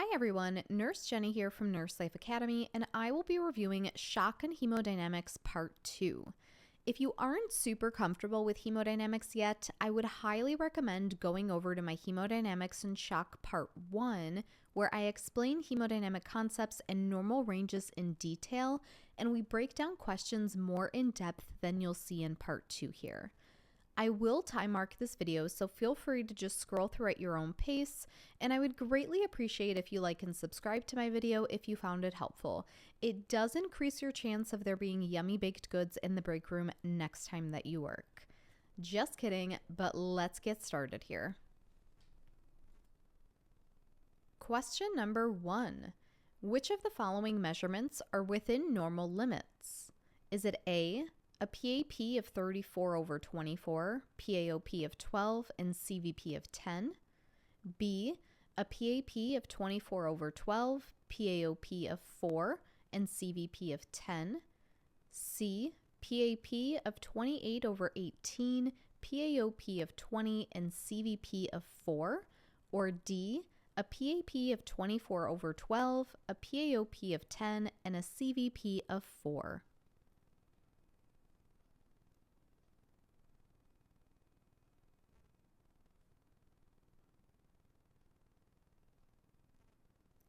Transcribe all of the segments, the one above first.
Hi everyone, Nurse Jenny here from Nurse Life Academy, and I will be reviewing Shock and Hemodynamics Part 2. If you aren't super comfortable with hemodynamics yet, I would highly recommend going over to my Hemodynamics and Shock Part 1, where I explain hemodynamic concepts and normal ranges in detail, and we break down questions more in depth than you'll see in Part 2 here. I will time mark this video, so feel free to just scroll through at your own pace, and I would greatly appreciate if you like and subscribe to my video if you found it helpful. It does increase your chance of there being yummy baked goods in the break room next time that you work. Just kidding, but let's get started here. Question number 1. Which of the following measurements are within normal limits? Is it A, a PAP of 34/24, PAOP of 12, and CVP of 10. B, a PAP of 24/12, PAOP of 4, and CVP of 10. C, PAP of 28/18, PAOP of 20, and CVP of 4. Or D, a PAP of 24/12, a PAOP of 10, and a CVP of 4.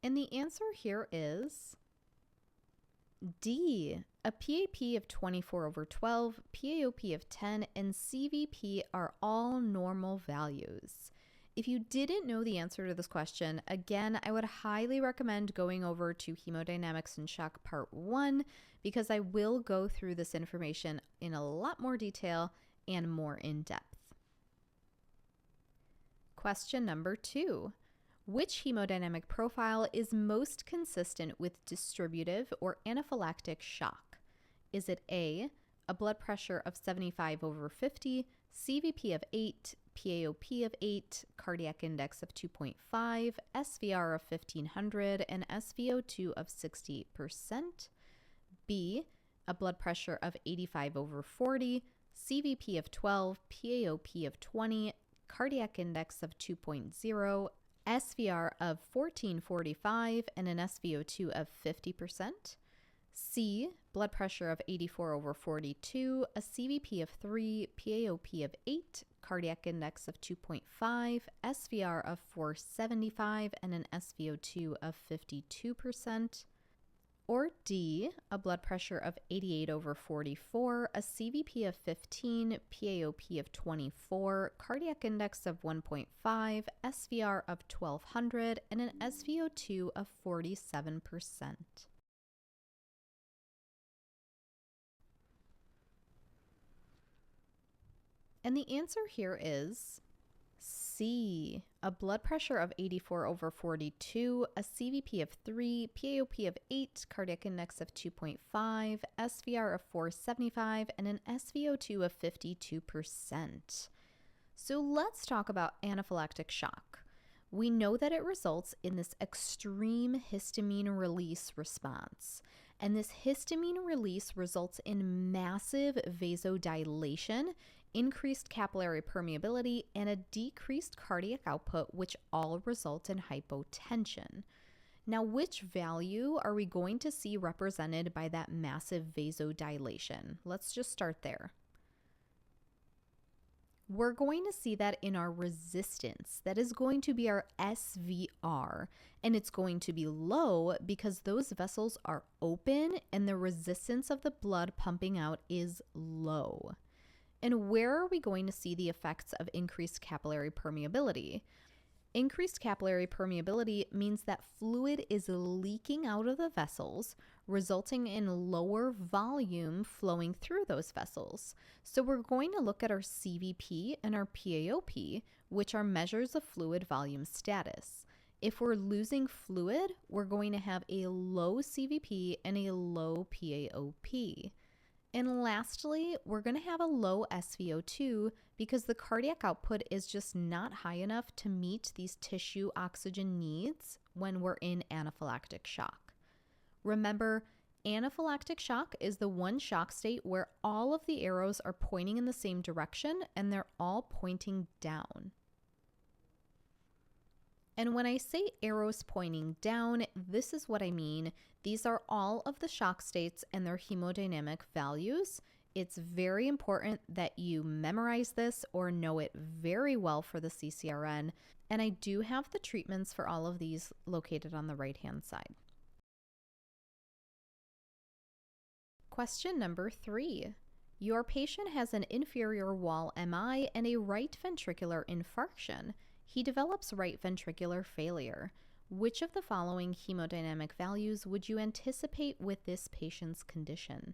And the answer here is D. A PAP of 24/12, PAOP of 10, and CVP are all normal values. If you didn't know the answer to this question, again, I would highly recommend going over to Hemodynamics and Shock Part 1 because I will go through this information in a lot more detail and more in depth. Question number 2. Which hemodynamic profile is most consistent with distributive or anaphylactic shock? Is it A, a blood pressure of 75/50, CVP of 8, PAOP of 8, cardiac index of 2.5, SVR of 1500, and SVO2 of 68%? B, a blood pressure of 85/40, CVP of 12, PAOP of 20, cardiac index of 2.0, SVR of 1445, and an SVO2 of 50%. C, blood pressure of 84/42, a CVP of 3, PAOP of 8, cardiac index of 2.5, SVR of 475, and an SVO2 of 52%. Or D, a blood pressure of 88/44, a CVP of 15, PAOP of 24, cardiac index of 1.5, SVR of 1200, and an SVO2 of 47%. And the answer here is C, a blood pressure of 84/42, a CVP of 3, PAOP of 8, cardiac index of 2.5, SVR of 475, and an SVO2 of 52%. So let's talk about anaphylactic shock. We know that it results in this extreme histamine release response. And this histamine release results in massive vasodilation, increased capillary permeability, and a decreased cardiac output, which all result in hypotension. Now, which value are we going to see represented by that massive vasodilation? Let's just start there. We're going to see that in our resistance. That is going to be our SVR, and it's going to be low because those vessels are open and the resistance of the blood pumping out is low. And where are we going to see the effects of increased capillary permeability? Increased capillary permeability means that fluid is leaking out of the vessels, resulting in lower volume flowing through those vessels. So we're going to look at our CVP and our PAOP, which are measures of fluid volume status. If we're losing fluid, we're going to have a low CVP and a low PAOP. And lastly, we're going to have a low SVO2 because the cardiac output is just not high enough to meet these tissue oxygen needs when we're in anaphylactic shock. Remember, anaphylactic shock is the one shock state where all of the arrows are pointing in the same direction and they're all pointing down. And when I say arrows pointing down, this is what I mean. These are all of the shock states and their hemodynamic values. It's very important that you memorize this or know it very well for the CCRN. And I do have the treatments for all of these located on the right-hand side. Question number 3. Your patient has an inferior wall MI and a right ventricular infarction. He develops right ventricular failure. Which of the following hemodynamic values would you anticipate with this patient's condition?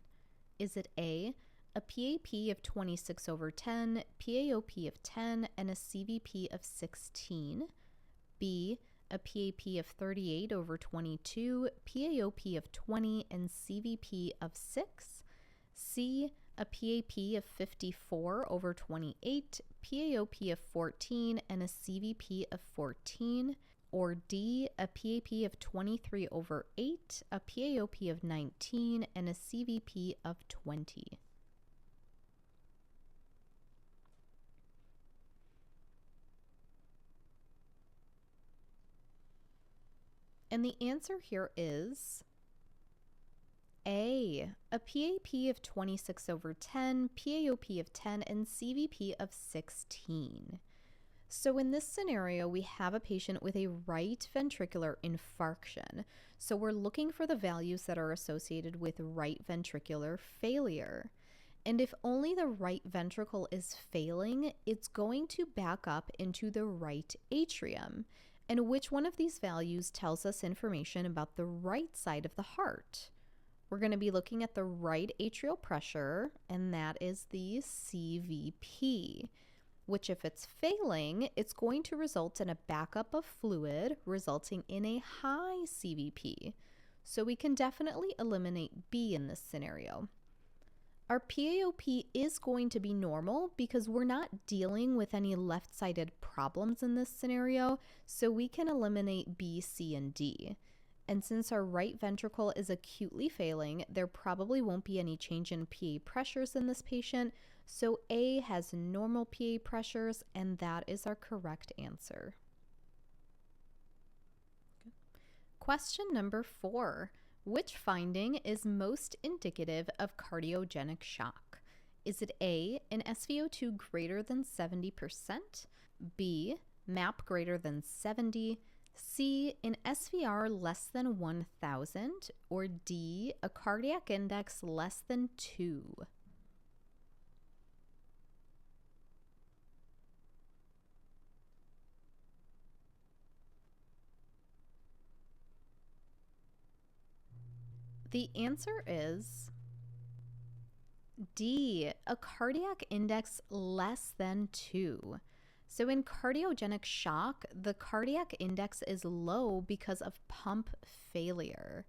Is it A, a PAP of 26/10, PAOP of 10, and a CVP of 16? B, a PAP of 38/22, PAOP of 20, and CVP of 6? C, a PAP of 54/28, PAOP of 14, and a CVP of 14? Or D, a PAP of 23/8, a PAOP of 19, and a CVP of 20? And the answer here is A, a PAP of 26/10, PAOP of 10, and CVP of 16. So in this scenario, we have a patient with a right ventricular infarction. So we're looking for the values that are associated with right ventricular failure. And if only the right ventricle is failing, it's going to back up into the right atrium. And which one of these values tells us information about the right side of the heart? We're going to be looking at the right atrial pressure, and that is the CVP, which if it's failing, it's going to result in a backup of fluid, resulting in a high CVP. So we can definitely eliminate B in this scenario. Our PAOP is going to be normal because we're not dealing with any left-sided problems in this scenario, so we can eliminate B, C, and D. And since our right ventricle is acutely failing, there probably won't be any change in PA pressures in this patient, so A has normal PA pressures, and that is our correct answer. Question number 4. Which finding is most indicative of cardiogenic shock? Is it A, an SVO2 greater than 70%, B, MAP greater than 70, C, an SVR less than 1,000, or D, a cardiac index less than 2? The answer is D, a cardiac index less than 2. So in cardiogenic shock, the cardiac index is low because of pump failure.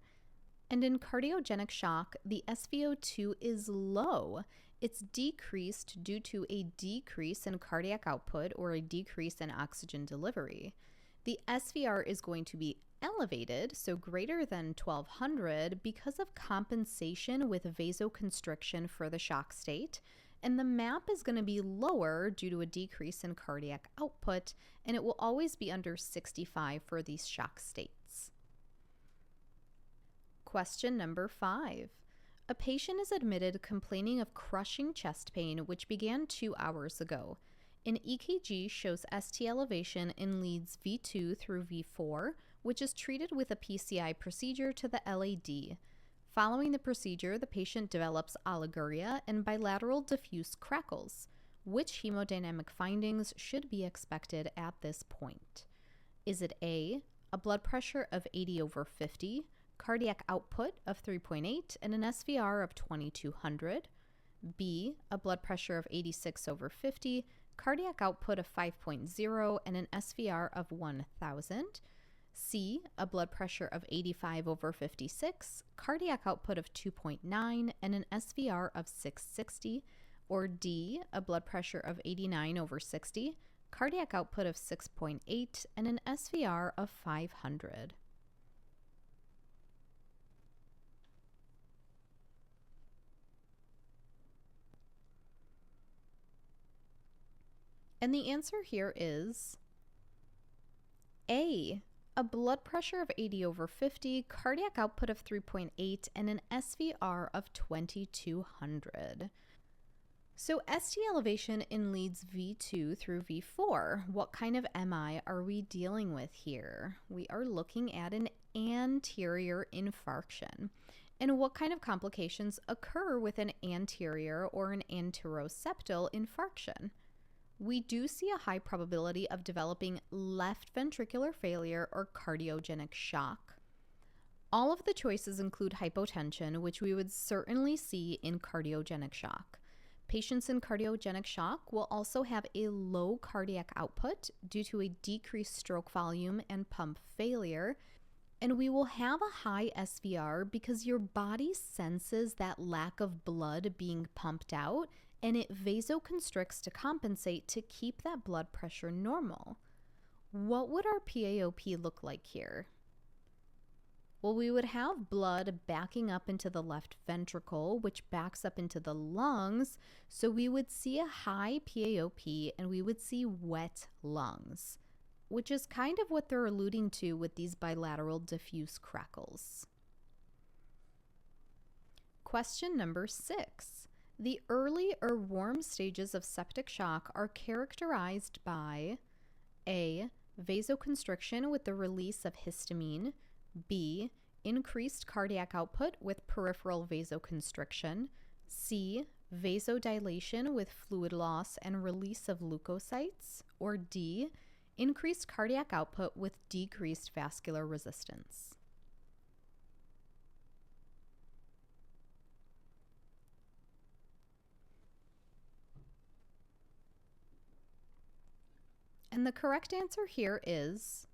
And in cardiogenic shock, the SVO2 is low. It's decreased due to a decrease in cardiac output or a decrease in oxygen delivery. The SVR is going to be elevated, so greater than 1200, because of compensation with vasoconstriction for the shock state, and the MAP is going to be lower due to a decrease in cardiac output, and it will always be under 65 for these shock states. Question number 5. A patient is admitted complaining of crushing chest pain, which began 2 hours ago. An EKG shows ST elevation in leads V2 through V4, which is treated with a PCI procedure to the LAD. Following the procedure, the patient develops oliguria and bilateral diffuse crackles. Which hemodynamic findings should be expected at this point? Is it A, a blood pressure of 80/50, cardiac output of 3.8, and an SVR of 2200? B, a blood pressure of 86/50, cardiac output of 5.0, and an SVR of 1000? C, a blood pressure of 85/56, cardiac output of 2.9, and an SVR of 660? Or D, a blood pressure of 89/60, cardiac output of 6.8, and an SVR of 500? And the answer here is A, a blood pressure of 80/50, cardiac output of 3.8, and an SVR of 2200. So ST elevation in leads V2 through V4. What kind of MI are we dealing with here? We are looking at an anterior infarction. And what kind of complications occur with an anterior or an anteroseptal infarction? We do see a high probability of developing left ventricular failure or cardiogenic shock. All of the choices include hypotension, which we would certainly see in cardiogenic shock. Patients in cardiogenic shock will also have a low cardiac output due to a decreased stroke volume and pump failure, and we will have a high SVR because your body senses that lack of blood being pumped out, and it vasoconstricts to compensate to keep that blood pressure normal. What would our PAOP look like here? Well, we would have blood backing up into the left ventricle, which backs up into the lungs, so we would see a high PAOP and we would see wet lungs, which is kind of what they're alluding to with these bilateral diffuse crackles. Question number 6. The early or warm stages of septic shock are characterized by A, vasoconstriction with the release of histamine, B, increased cardiac output with peripheral vasoconstriction, C, vasodilation with fluid loss and release of leukocytes, or D, increased cardiac output with decreased vascular resistance. And the correct answer here is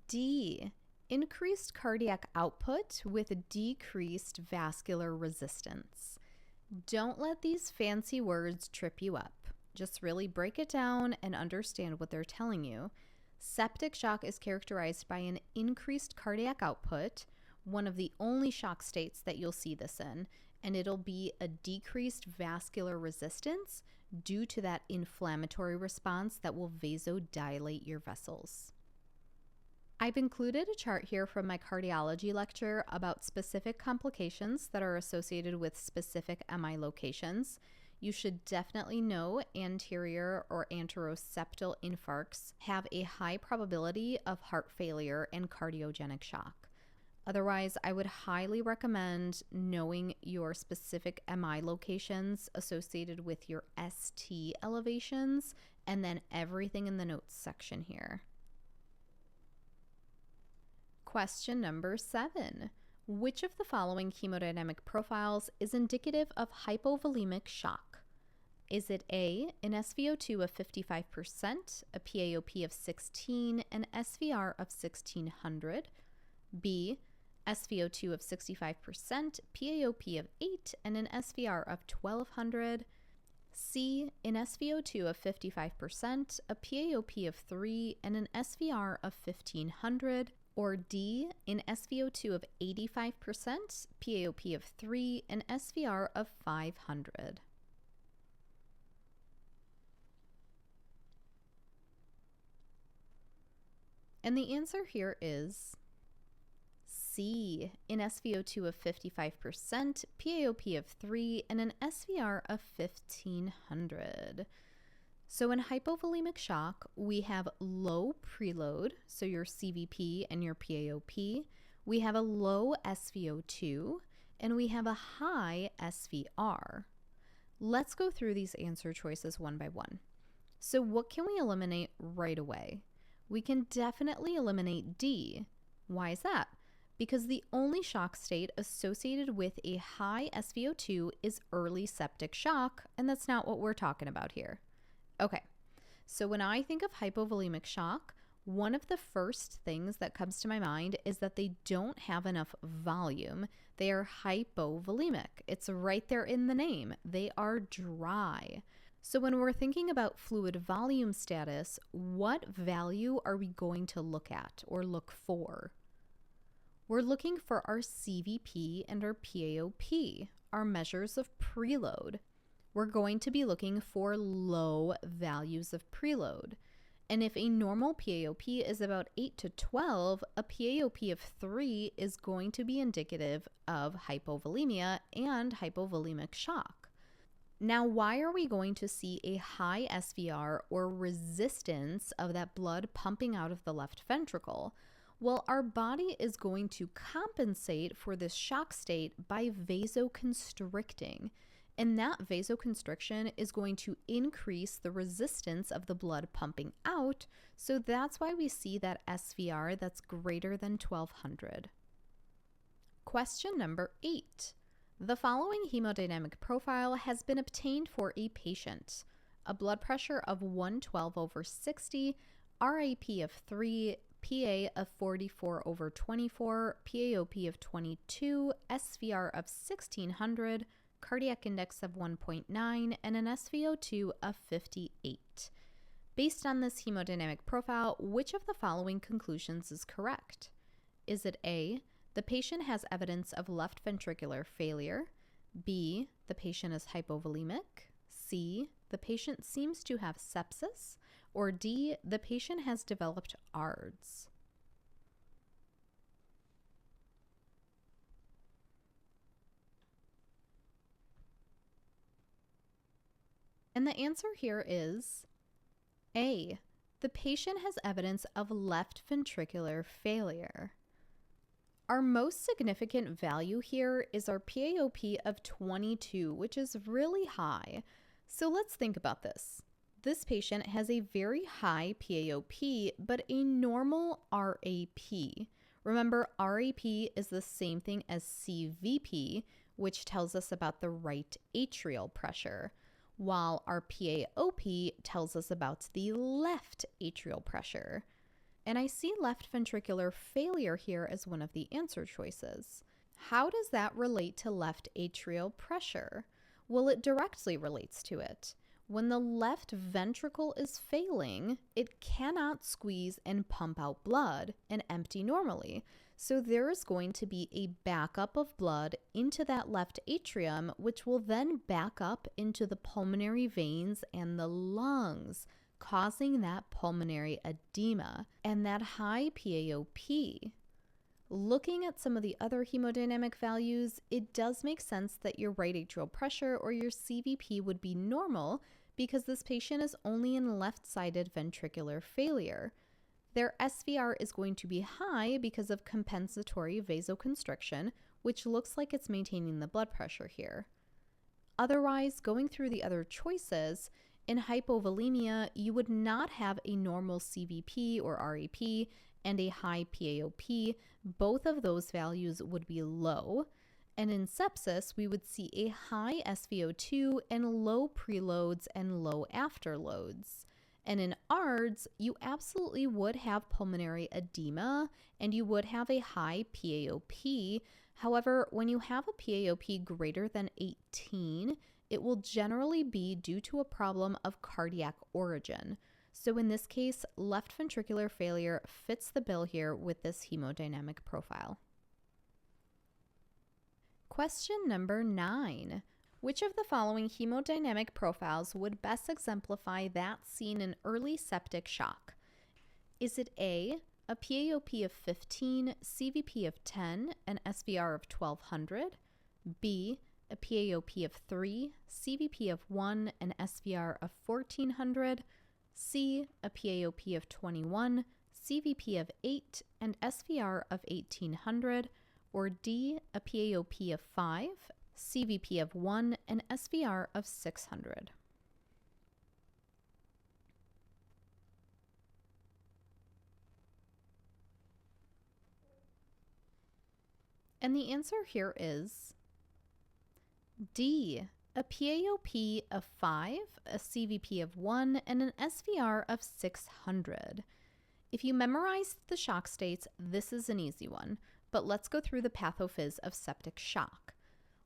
D, increased cardiac output with decreased vascular resistance. Don't let these fancy words trip you up. Just really break it down and understand what they're telling you. Septic shock is characterized by an increased cardiac output, one of the only shock states that you'll see this in, and it'll be a decreased vascular resistance due to that inflammatory response that will vasodilate your vessels. I've included a chart here from my cardiology lecture about specific complications that are associated with specific MI locations. You should definitely know anterior or anteroseptal infarcts have a high probability of heart failure and cardiogenic shock. Otherwise, I would highly recommend knowing your specific MI locations associated with your ST elevations and then everything in the notes section here. Question number 7. Which of the following hemodynamic profiles is indicative of hypovolemic shock? Is it A, an SVO2 of 55%, a PAOP of 16, an SVR of 1600, B, SVO2 of 65%, PAOP of 8, and an SVR of 1200, C, an SVO2 of 55%, a PAOP of 3, and an SVR of 1500, or D, an SVO2 of 85%, PAOP of 3, and SVR of 500. And the answer here is C, an SVO2 of 55%, PAOP of 3, and an SVR of 1500. So in hypovolemic shock, we have low preload, so your CVP and your PAOP. We have a low SVO2, and we have a high SVR. Let's go through these answer choices one by one. So what can we eliminate right away? We can definitely eliminate D. Why is that? Because the only shock state associated with a high SVO2 is early septic shock, and that's not what we're talking about here. Okay, so when I think of hypovolemic shock, one of the first things that comes to my mind is that they don't have enough volume. They are hypovolemic. It's right there in the name. They are dry. So when we're thinking about fluid volume status, what value are we going to look at or look for? We're looking for our CVP and our PAOP, our measures of preload. We're going to be looking for low values of preload. And if a normal PaOP is about 8 to 12, a PaOP of 3 is going to be indicative of hypovolemia and hypovolemic shock. Now, why are we going to see a high SVR or resistance of that blood pumping out of the left ventricle? Well, our body is going to compensate for this shock state by vasoconstricting. And that vasoconstriction is going to increase the resistance of the blood pumping out. So that's why we see that SVR that's greater than 1200. Question number 8. The following hemodynamic profile has been obtained for a patient: a blood pressure of 112/60, RAP of 3, PA of 44/24, PaOP of 22, SVR of 1600, cardiac index of 1.9, and an SVO2 of 58. Based on this hemodynamic profile, which of the following conclusions is correct? Is it A, the patient has evidence of left ventricular failure; B, the patient is hypovolemic; C, the patient seems to have sepsis; or D, the patient has developed ARDS? And the answer here is A, the patient has evidence of left ventricular failure. Our most significant value here is our PaOP of 22, which is really high. So let's think about this. This patient has a very high PaOP, but a normal RAP. Remember, RAP is the same thing as CVP, which tells us about the right atrial pressure, while our PaOP tells us about the left atrial pressure. And I see left ventricular failure here as one of the answer choices. How does that relate to left atrial pressure? Well, it directly relates to it. When the left ventricle is failing, it cannot squeeze and pump out blood and empty normally. So there is going to be a backup of blood into that left atrium, which will then back up into the pulmonary veins and the lungs, causing that pulmonary edema and that high PaOP. Looking at some of the other hemodynamic values, it does make sense that your right atrial pressure or your CVP would be normal because this patient is only in left-sided ventricular failure. Their SVR is going to be high because of compensatory vasoconstriction, which looks like it's maintaining the blood pressure here. Otherwise, going through the other choices, in hypovolemia, you would not have a normal CVP or RAP and a high PaOP. Both of those values would be low. And in sepsis, we would see a high SVO2 and low preloads and low afterloads. And in ARDS, you absolutely would have pulmonary edema and you would have a high PaOP. However, when you have a PaOP greater than 18, it will generally be due to a problem of cardiac origin. So in this case, left ventricular failure fits the bill here with this hemodynamic profile. Question number 9. Which of the following hemodynamic profiles would best exemplify that seen in early septic shock? Is it A, a PaOP of 15, CVP of 10, and SVR of 1200? B, a PaOP of 3, CVP of 1, and SVR of 1400? C, a PaOP of 21, CVP of 8, and SVR of 1800? Or D, a PaOP of 5, CVP of 1, and SVR of 600? And the answer here is D, a PaOP of 5, a CVP of 1, and an SVR of 600. If you memorized the shock states, this is an easy one, but let's go through the pathophys of septic shock.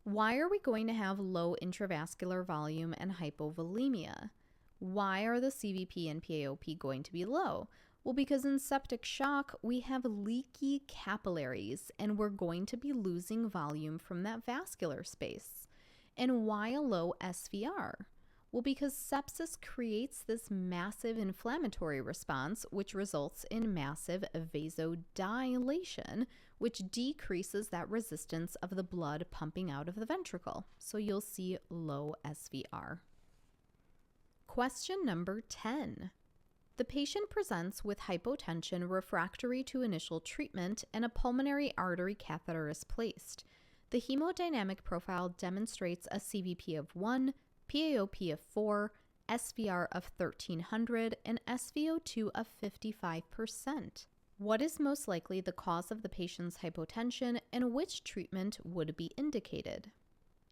Why are we going to have low intravascular volume and hypovolemia? Why are the CVP and PaOP going to be low? Well, because in septic shock, we have leaky capillaries and we're going to be losing volume from that vascular space. And why a low SVR? Well, because sepsis creates this massive inflammatory response, which results in massive vasodilation, which decreases that resistance of the blood pumping out of the ventricle. So you'll see low SVR. Question number 10. The patient presents with hypotension refractory to initial treatment and a pulmonary artery catheter is placed. The hemodynamic profile demonstrates a CVP of 1, PaOP of 4, SVR of 1300, and SVO2 of 55%. What is most likely the cause of the patient's hypotension and which treatment would be indicated?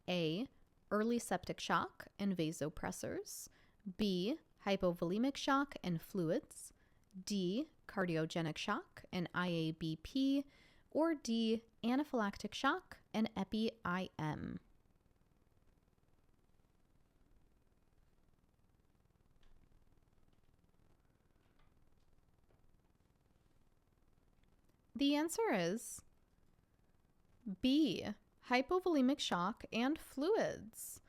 A. Early septic shock and vasopressors. B. Hypovolemic shock and fluids. D. Cardiogenic shock and IABP. Or D. Anaphylactic shock and epi-IM. The answer is B. Hypovolemic shock and fluids.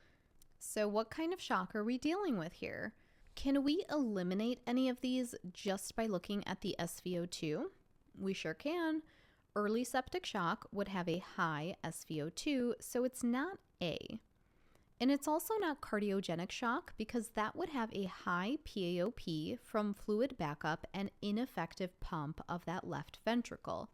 So what kind of shock are we dealing with here? Can we eliminate any of these just by looking at the SVO2? We sure can. Early septic shock would have a high SVO2, so it's not A. And it's also not cardiogenic shock because that would have a high PaOP from fluid backup and ineffective pump of that left ventricle.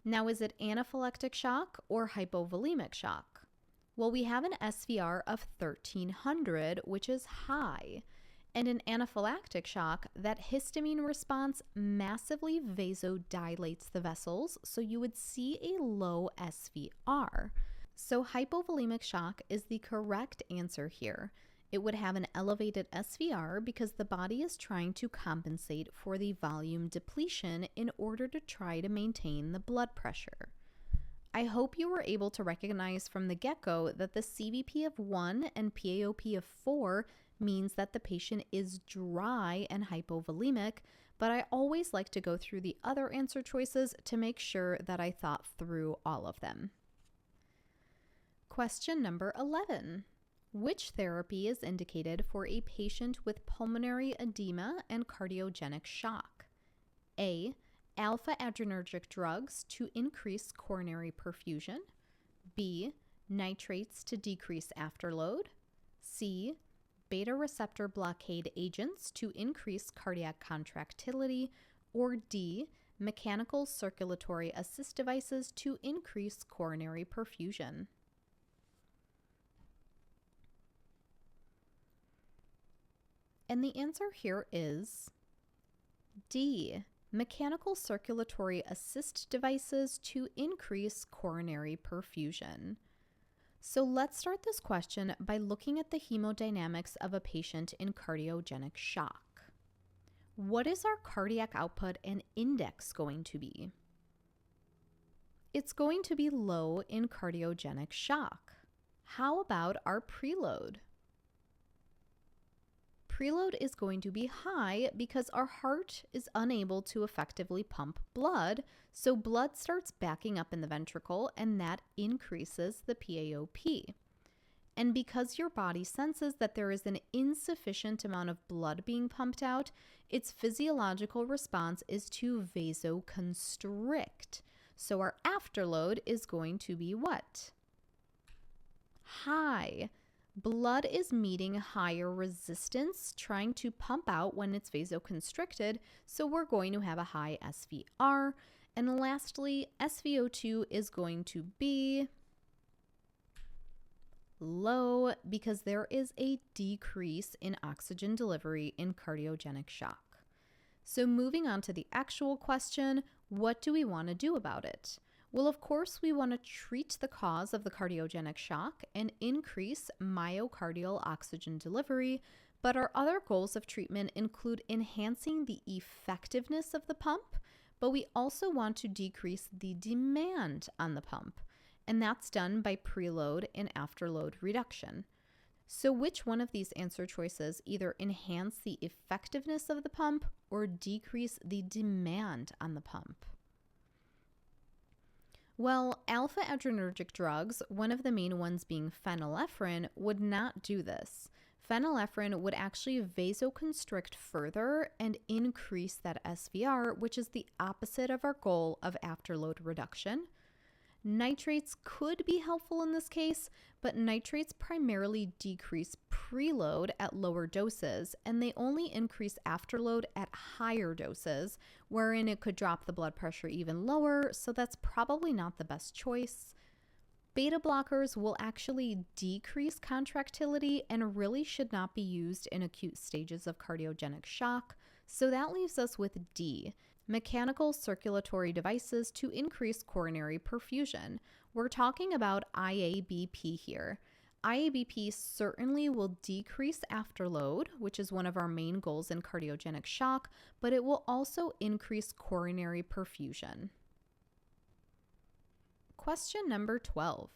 Now, is it anaphylactic shock or hypovolemic shock? Well, we have an SVR of 1300, which is high. And in anaphylactic shock, that histamine response massively vasodilates the vessels, so you would see a low SVR. So hypovolemic shock is the correct answer here. It would have an elevated SVR because the body is trying to compensate for the volume depletion in order to try to maintain the blood pressure. I hope you were able to recognize from the get-go that the CVP of 1 and PaOP of 4 means that the patient is dry and hypovolemic, but I always like to go through the other answer choices to make sure that I thought through all of them. Question number 11. Which therapy is indicated for a patient with pulmonary edema and cardiogenic shock? A. Alpha-adrenergic drugs to increase coronary perfusion. B. Nitrates to decrease afterload. C. Beta receptor blockade agents to increase cardiac contractility. Or D. Mechanical circulatory assist devices to increase coronary perfusion. And the answer here is D. Mechanical circulatory assist devices to increase coronary perfusion. So let's start this question by looking at the hemodynamics of a patient in cardiogenic shock. What is our cardiac output and index going to be? It's going to be low in cardiogenic shock. How about our preload? Preload is going to be high because our heart is unable to effectively pump blood, so blood starts backing up in the ventricle and that increases the PaOP. And because your body senses that there is an insufficient amount of blood being pumped out, its physiological response is to vasoconstrict. So our afterload is going to be what? High. Blood is meeting higher resistance, trying to pump out when it's vasoconstricted, so we're going to have a high SVR. And lastly, SVO2 is going to be low because there is a decrease in oxygen delivery in cardiogenic shock. So moving on to the actual question, what do we want to do about it? Well, of course, we want to treat the cause of the cardiogenic shock and increase myocardial oxygen delivery, but our other goals of treatment include enhancing the effectiveness of the pump, but we also want to decrease the demand on the pump, and that's done by preload and afterload reduction. So which one of these answer choices either enhance the effectiveness of the pump or decrease the demand on the pump? Well, alpha-adrenergic drugs, one of the main ones being phenylephrine, would not do this Phenylephrine would actually vasoconstrict further and increase that SVR, which is the opposite of our goal of afterload reduction. Nitrates could be helpful in this case, but nitrates primarily decrease preload at lower doses, and they only increase afterload at higher doses, wherein it could drop the blood pressure even lower, so that's probably not the best choice. Beta blockers will actually decrease contractility and really should not be used in acute stages of cardiogenic shock, so that leaves us with D, mechanical circulatory devices to increase coronary perfusion. We're talking about IABP here. IABP certainly will decrease afterload, which is one of our main goals in cardiogenic shock, but it will also increase coronary perfusion. Question number 12.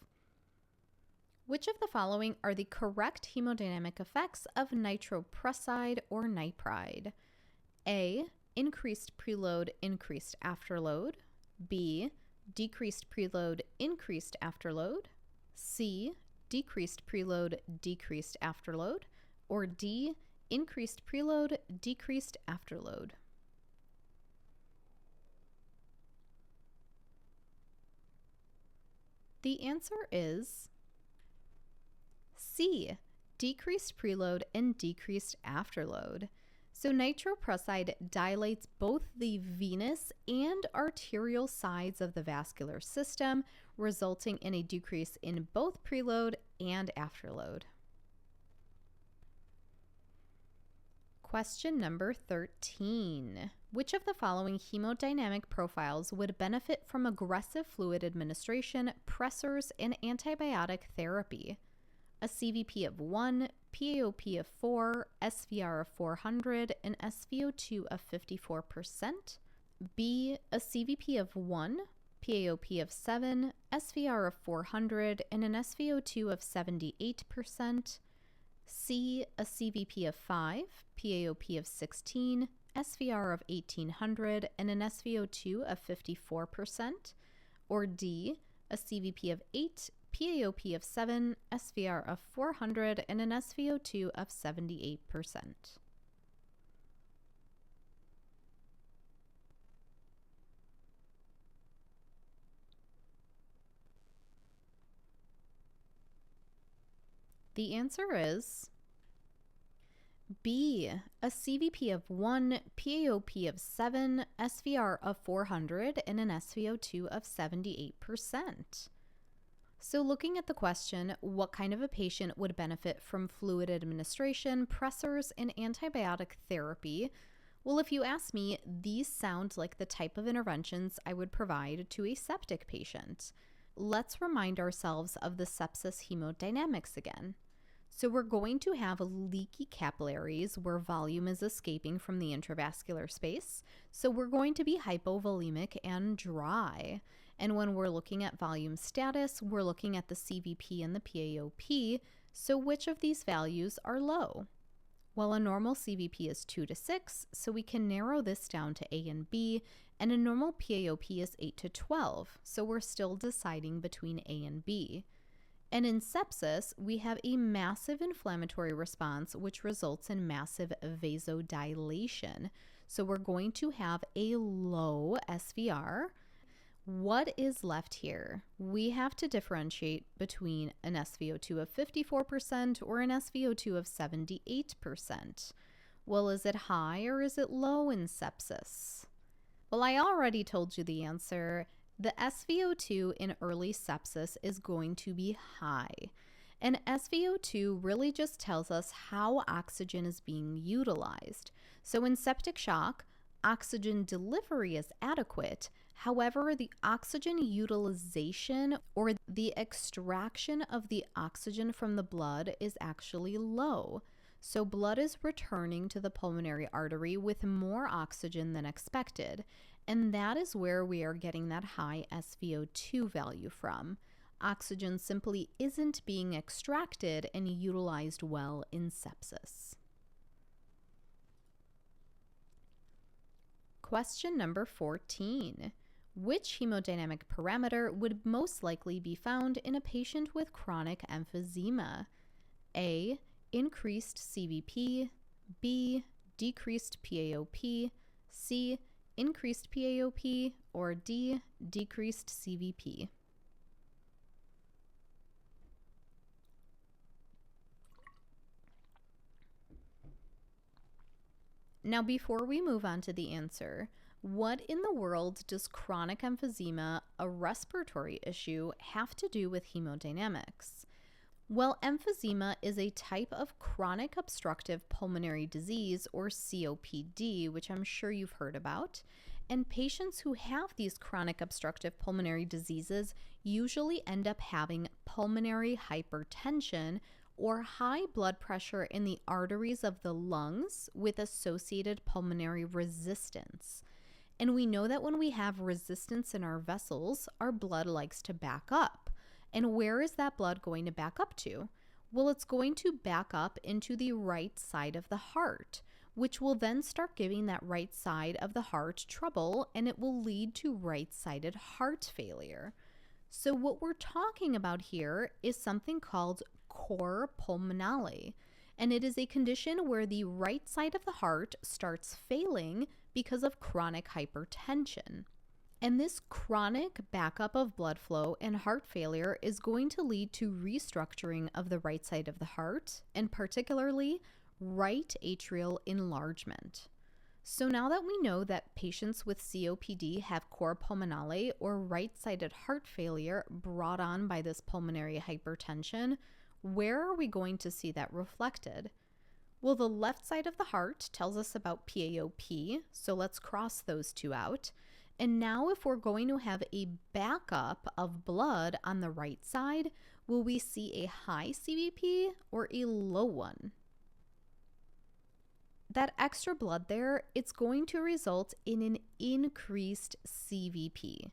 Which of the following are the correct hemodynamic effects of nitroprusside or nipride? A, increased preload, increased afterload. B, decreased preload, increased afterload. C, decreased preload, decreased afterload. Or D, increased preload, decreased afterload. The answer is C, decreased preload and decreased afterload. So nitroprusside dilates both the venous and arterial sides of the vascular system, resulting in a decrease in both preload and afterload. Question number 13. Which of the following hemodynamic profiles would benefit from aggressive fluid administration, pressors, and antibiotic therapy? A CVP of 1, PaOP of 4, SVR of 400, and SVO2 of 54%. B, a CVP of 1, PaOP of 7, SVR of 400, and an SVO2 of 78%. C, a CVP of 5, PaOP of 16, SVR of 1800, and an SVO2 of 54%. Or D, a CVP of 8, PaOP of 7, SVR of 400, and an SVO2 of 78%. The answer is B, a CVP of 1, PaOP of 7, SVR of 400, and an SVO2 of 78%. So looking at the question, what kind of a patient would benefit from fluid administration, pressors, and antibiotic therapy? Well, if you ask me, these sound like the type of interventions I would provide to a septic patient. Let's remind ourselves of the sepsis hemodynamics again. So we're going to have leaky capillaries where volume is escaping from the intravascular space. So we're going to be hypovolemic and dry. And when we're looking at volume status, we're looking at the CVP and the PaOP. So which of these values are low? Well, a normal CVP is 2 to 6, so we can narrow this down to A and B, and a normal PaOP is 8 to 12, so we're still deciding between A and B. And in sepsis, we have a massive inflammatory response, which results in massive vasodilation. So we're going to have a low SVR. What is left here? We have to differentiate between an SVO2 of 54% or an SVO2 of 78%. Well, is it high or is it low in sepsis? Well, I already told you the answer. The SVO2 in early sepsis is going to be high. And SVO2 really just tells us how oxygen is being utilized. So in septic shock, oxygen delivery is adequate. However, the oxygen utilization or the extraction of the oxygen from the blood is actually low. So blood is returning to the pulmonary artery with more oxygen than expected. And that is where we are getting that high SVO2 value from. Oxygen simply isn't being extracted and utilized well in sepsis. Question number 14. Which hemodynamic parameter would most likely be found in a patient with chronic emphysema? A, increased CVP, B, decreased PaOP, C, increased PaOP, or D, decreased CVP? Now, before we move on to the answer, what in the world does chronic emphysema, a respiratory issue, have to do with hemodynamics? Well, emphysema is a type of chronic obstructive pulmonary disease, or COPD, which I'm sure you've heard about. And patients who have these chronic obstructive pulmonary diseases usually end up having pulmonary hypertension, or high blood pressure in the arteries of the lungs with associated pulmonary resistance. And we know that when we have resistance in our vessels, our blood likes to back up. And where is that blood going to back up to? Well, it's going to back up into the right side of the heart, which will then start giving that right side of the heart trouble, and it will lead to right-sided heart failure. So what we're talking about here is something called cor pulmonale, and it is a condition where the right side of the heart starts failing because of chronic hypertension. And this chronic backup of blood flow and heart failure is going to lead to restructuring of the right side of the heart, and particularly right atrial enlargement. So now that we know that patients with COPD have cor pulmonale, or right-sided heart failure brought on by this pulmonary hypertension, where are we going to see that reflected? Well, the left side of the heart tells us about PaOP, so let's cross those two out. And now if we're going to have a backup of blood on the right side, will we see a high CVP or a low one? That extra blood there, it's going to result in an increased CVP.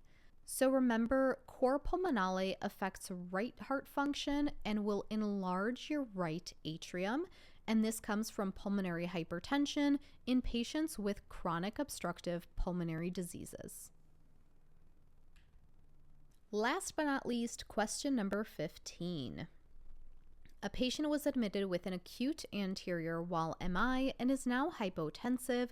So remember, cor pulmonale affects right heart function and will enlarge your right atrium, and this comes from pulmonary hypertension in patients with chronic obstructive pulmonary diseases. Last but not least, question number 15. A patient was admitted with an acute anterior wall MI and is now hypotensive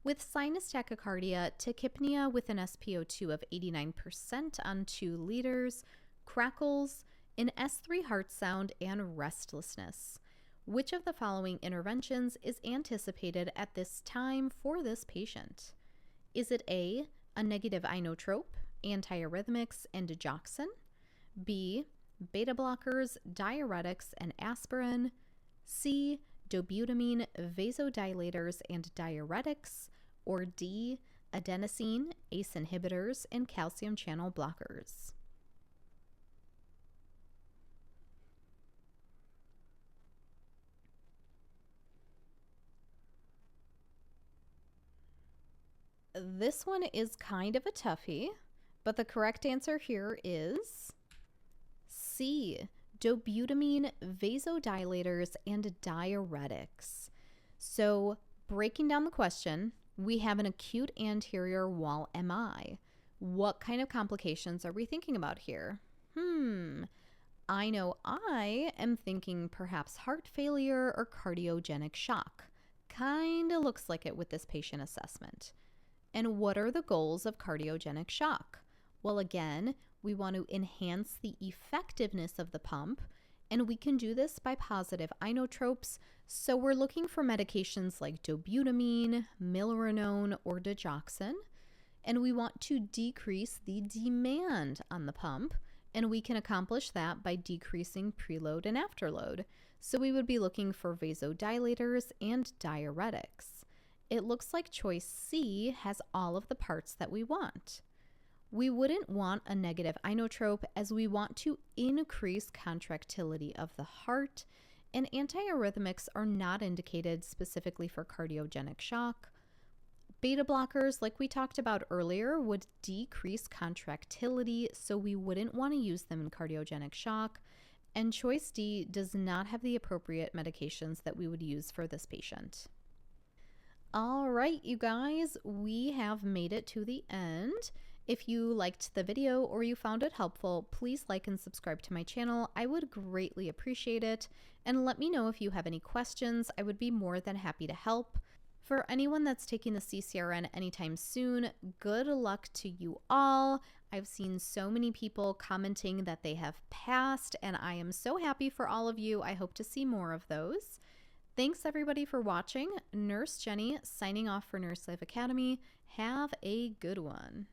with sinus tachycardia, tachypnea with an SpO2 of 89% on 2 liters, crackles, an S3 heart sound, and restlessness. Which of the following interventions is anticipated at this time for this patient? Is it A, a negative inotrope, antiarrhythmics, and digoxin? B, beta blockers, diuretics, and aspirin? C, dobutamine, vasodilators, and diuretics? Or D, adenosine, ACE inhibitors, and calcium channel blockers? This one is kind of a toughie, but the correct answer here is C, dobutamine, vasodilators, and diuretics. So breaking down the question, we have an acute anterior wall MI. What kind of complications are we thinking about here? I know I am thinking perhaps heart failure or cardiogenic shock. Kinda looks like it with this patient assessment. And what are the goals of cardiogenic shock? Well, again, we want to enhance the effectiveness of the pump, and we can do this by positive inotropes. So we're looking for medications like dobutamine, milrinone, or digoxin, and we want to decrease the demand on the pump, and we can accomplish that by decreasing preload and afterload. So we would be looking for vasodilators and diuretics. It looks like choice C has all of the parts that we want. We wouldn't want a negative inotrope as we want to increase contractility of the heart, and antiarrhythmics are not indicated specifically for cardiogenic shock. Beta blockers, like we talked about earlier, would decrease contractility, so we wouldn't want to use them in cardiogenic shock. And choice D does not have the appropriate medications that we would use for this patient. All right, you guys, we have made it to the end. If you liked the video or you found it helpful, please like and subscribe to my channel. I would greatly appreciate it. And let me know if you have any questions. I would be more than happy to help. For anyone that's taking the CCRN anytime soon, good luck to you all. I've seen so many people commenting that they have passed, and I am so happy for all of you. I hope to see more of those. Thanks everybody for watching. Nurse Jenny signing off for Nurse Life Academy. Have a good one.